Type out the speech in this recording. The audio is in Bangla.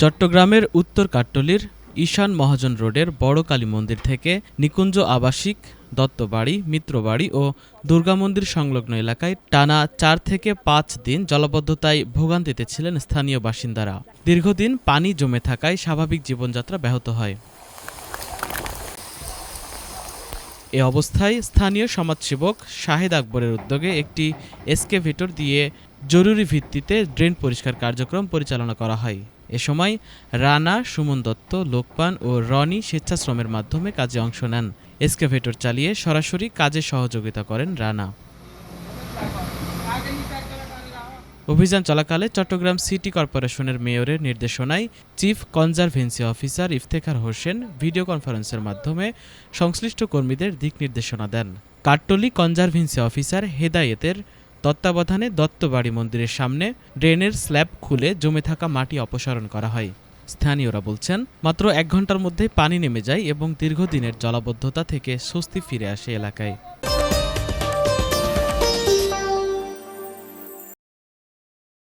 চট্টগ্রামের উত্তর কাট্টলীর ঈশান মহাজন রোডের বড় কালী মন্দির থেকে নিকুঞ্জ আবাসিক, দত্তবাড়ি, মিত্রবাড়ি ও দুর্গা মন্দির সংলগ্ন এলাকায় টানা ৪ থেকে ৫ দিন জলাবদ্ধতায় ভোগান্তিতে ছিলেন স্থানীয় বাসিন্দারা। দীর্ঘদিন পানি জমে থাকায় স্বাভাবিক জীবনযাত্রা ব্যাহত হয়। এ অবস্থায় স্থানীয় সমাজসেবক শাহেদ আকবরের উদ্যোগে একটি এক্সকেভেটর দিয়ে জরুরি ভিত্তিতে ড্রেন পরিষ্কার কার্যক্রম পরিচালনা করা হয়। এ সময় রানা, সুমন দত্ত, লোকমান ও রনি স্বেচ্ছাশ্রমের মাধ্যমে কাজে অংশ নেন। এক্সকেভেটর চালিয়ে সরাসরি কাজে সহযোগিতা করেন রানা। অভিযান চলাকালে চট্টগ্রাম সিটি কর্পোরেশনের মেয়রের নির্দেশনায় chief conservancy officer Iftekhar Hossain video কনফারেন্সের মাধ্যমে সংশ্লিষ্ট কর্মীদের দিক নির্দেশনা দেন। কাট্টলী কনজারভেন্সি অফিসার হেদায়েতের তত্ত্বাবধানে দত্তবাড়ি মন্দিরের সামনে ড্রেনের স্ল্যাব খুলে জমে থাকা মাটি অপসারণ করা হয়। স্থানীয়রা বলছেন, মাত্র ১ ঘন্টার মধ্যে পানি নেমে যায় এবং দীর্ঘদিনের জলাবদ্ধতা থেকে স্বস্তি ফিরে আসে এলাকায়।